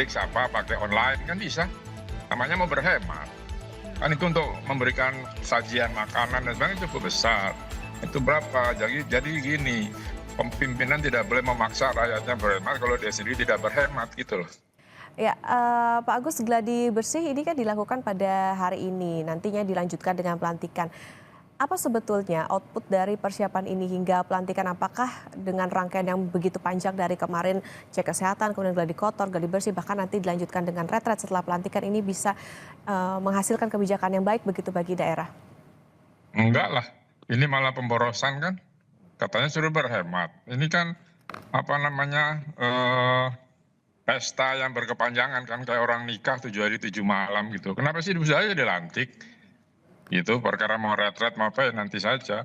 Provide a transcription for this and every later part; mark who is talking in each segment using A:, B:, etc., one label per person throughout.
A: siapa pakai online kan bisa. Namanya mau berhemat. Kan itu untuk memberikan sajian makanan dan sebagainya cukup besar. Itu berapa? Jadi gini, pimpinan tidak boleh memaksa rakyatnya berhemat kalau dia sendiri tidak berhemat gitu loh.
B: Ya, Pak Agus, gladi bersih ini kan dilakukan pada hari ini, nantinya dilanjutkan dengan pelantikan. Apa sebetulnya output dari persiapan ini hingga pelantikan? Apakah dengan rangkaian yang begitu panjang dari kemarin cek kesehatan, kemudian gladi kotor, gladi bersih, bahkan nanti dilanjutkan dengan retret setelah pelantikan ini bisa menghasilkan kebijakan yang baik begitu bagi daerah?
A: Enggak lah, ini malah pemborosan kan. Katanya suruh berhemat. Ini kan apa namanya pesta yang berkepanjangan kan kayak orang nikah 7 hari 7 malam gitu. Kenapa sih bisa aja dilantik? Gitu, perkara mau retret mau apa ya nanti saja.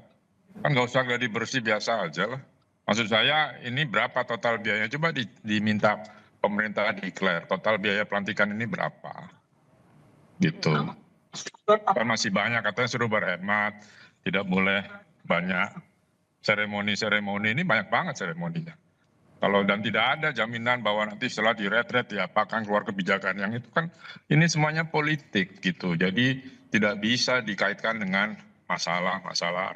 A: Kan nggak usah gladi bersih biasa aja lah. Maksud saya ini berapa total biayanya? Coba diminta pemerintah declare total biaya pelantikan ini berapa? Gitu. Kan masih banyak katanya suruh berhemat, tidak boleh banyak seremoni ini banyak banget seremoninya. Kalau dan tidak ada jaminan bahwa nanti setelah diretret ya akan keluar kebijakan yang itu kan ini semuanya politik gitu. Jadi tidak bisa dikaitkan dengan masalah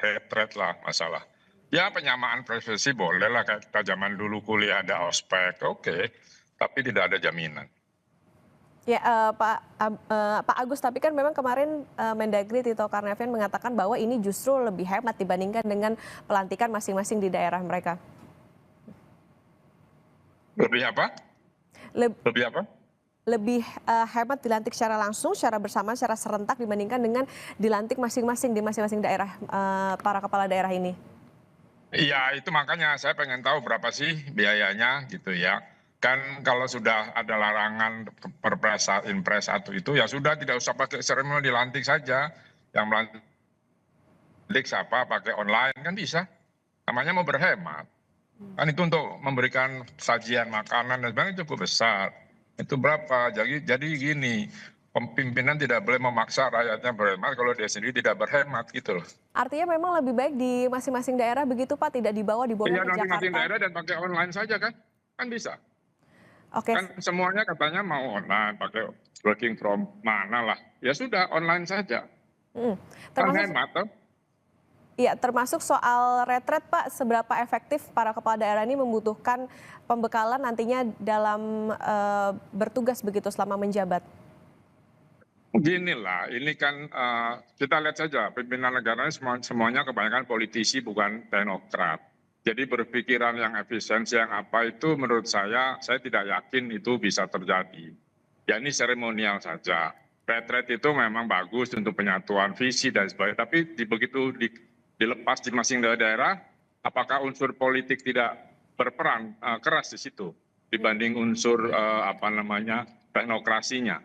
A: retret lah masalah. Ya penyamaan profesi boleh lah kayak kita zaman dulu kuliah ada ospek, oke. Tapi tidak ada jaminan.
B: Ya, Pak Agus, tapi kan memang kemarin Mendagri Tito Karnavian mengatakan bahwa ini justru lebih hemat dibandingkan dengan pelantikan masing-masing di daerah mereka.
A: Lebih apa?
B: Leb-
A: Lebih apa?
B: Lebih hemat dilantik secara langsung, secara bersama, secara serentak dibandingkan dengan dilantik masing-masing di masing-masing daerah, para kepala daerah ini.
A: Iya, itu makanya saya pengen tahu berapa sih biayanya gitu ya. Kan kalau sudah ada larangan Perpres Inpres 1 itu ya sudah tidak usah pakai seremoni dilantik saja. Yang melantik siapa pakai online kan bisa. Namanya mau berhemat. Kan itu untuk memberikan sajian makanan dan sebagainya cukup besar. Itu berapa? Jadi gini, pimpinan tidak boleh memaksa rakyatnya berhemat kalau dia sendiri tidak berhemat gitu loh.
B: Artinya memang lebih baik di masing-masing daerah begitu Pak, tidak dibawa
A: Iya,
B: ke
A: masing-masing
B: Jakarta.
A: daerah dan pakai online saja kan? Kan bisa.
B: Oke,
A: Kan semuanya katanya mau online, pakai working from mana lah. Ya sudah, online saja.
B: mm.
A: Kan
B: Termasuk
A: hemat toh.
B: ya, termasuk soal retret Pak, seberapa efektif para kepala daerah ini membutuhkan pembekalan nantinya dalam bertugas begitu selama menjabat?
A: Ginilah, ini kan kita lihat saja pimpinan negara ini semuanya kebanyakan politisi bukan teknokrat. Jadi berpikiran yang efisiensi yang apa itu menurut saya tidak yakin itu bisa terjadi. Ya ini seremonial saja. Retret itu memang bagus untuk penyatuan visi dan sebagainya. Tapi begitu dilepas di masing daerah, apakah unsur politik tidak berperan keras di situ dibanding unsur apa namanya teknokrasinya?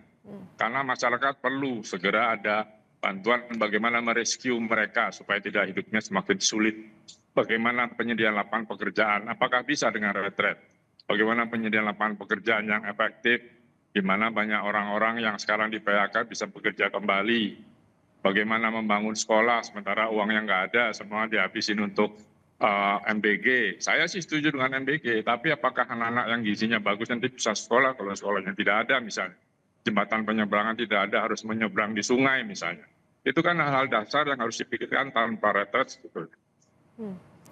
A: Karena masyarakat perlu segera ada bantuan bagaimana merescue mereka supaya tidak hidupnya semakin sulit. Bagaimana penyediaan lapangan pekerjaan, apakah bisa dengan retret? Bagaimana penyediaan lapangan pekerjaan yang efektif, di mana banyak orang-orang yang sekarang di PHK bisa bekerja kembali. Bagaimana membangun sekolah sementara uang yang nggak ada, semua dihabisin untuk MBG. Saya sih setuju dengan MBG, tapi apakah anak-anak yang gizinya bagus nanti bisa sekolah kalau sekolahnya tidak ada misalnya? Jembatan penyeberangan tidak ada, harus menyeberang di sungai misalnya. Itu kan hal-hal dasar yang harus dipikirkan tanpa retret sebetulnya.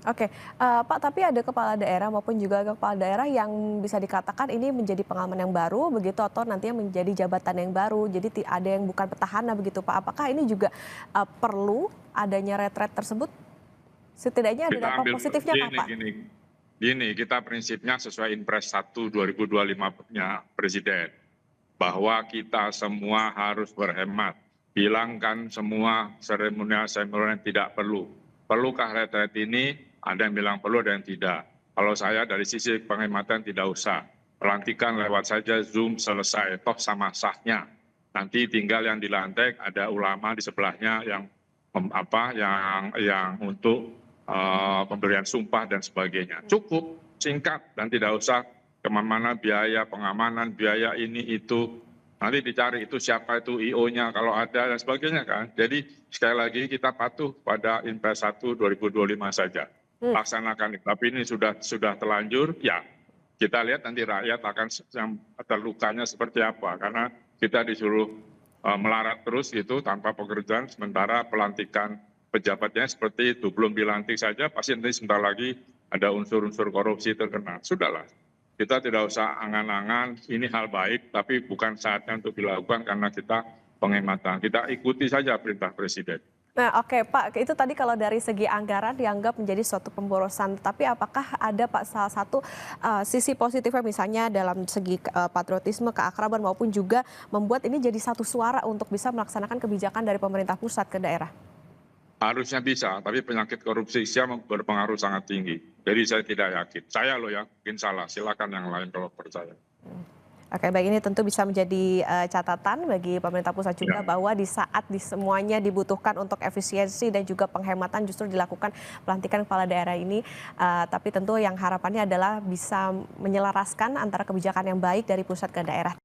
B: Oke, Pak, tapi ada kepala daerah maupun juga kepala daerah yang bisa dikatakan ini menjadi pengalaman yang baru begitu atau nantinya menjadi jabatan yang baru, jadi ada yang bukan petahana begitu Pak. Apakah ini juga perlu adanya retret tersebut? Setidaknya ada
A: Kita
B: dampak
A: ambil
B: positifnya Pak, Pak?
A: gini, kita prinsipnya sesuai Inpres 1 2025-nya Presiden. Bahwa kita semua harus berhemat. Hilangkan semua seremonial tidak perlu. Perlukah retret ini? Ada yang bilang perlu, ada yang tidak. Kalau saya dari sisi penghematan tidak usah. Pelantikan lewat saja Zoom selesai, toh sama sahnya. Nanti tinggal yang dilantik ada ulama di sebelahnya yang yang untuk pemberian sumpah dan sebagainya. Cukup singkat dan tidak usah kemana-mana biaya pengamanan, biaya ini itu. Nanti dicari itu siapa itu IO-nya kalau ada dan sebagainya kan. Jadi sekali lagi kita patuh pada Inpres 1 2025 saja.
B: Hmm.
A: Laksanakan. Tapi ini sudah terlanjur, ya kita lihat nanti rakyat akan yang terlukanya seperti apa, karena kita disuruh melarat terus gitu tanpa pekerjaan, sementara pelantikan pejabatnya seperti itu, belum dilantik saja pasti nanti sebentar lagi ada unsur-unsur korupsi terkena. Sudahlah, kita tidak usah angan-angan ini hal baik, tapi bukan saatnya untuk dilakukan karena kita penghematan. Kita ikuti saja perintah Presiden.
B: Nah, oke Pak, itu tadi kalau dari segi anggaran dianggap menjadi suatu pemborosan. Tapi apakah ada Pak salah satu sisi positifnya misalnya dalam segi patriotisme, keakraban maupun juga membuat ini jadi satu suara untuk bisa melaksanakan kebijakan dari pemerintah pusat ke daerah?
A: Harusnya bisa, tapi penyakit korupsi siap berpengaruh sangat tinggi. Jadi saya tidak yakin. Saya loh ya, mungkin salah. Silakan yang lain kalau percaya.
B: Oke, baik, ini tentu bisa menjadi catatan bagi pemerintah pusat juga bahwa di saat semuanya dibutuhkan untuk efisiensi dan juga penghematan justru dilakukan pelantikan kepala daerah ini. Tapi tentu yang harapannya adalah bisa menyelaraskan antara kebijakan yang baik dari pusat ke daerah.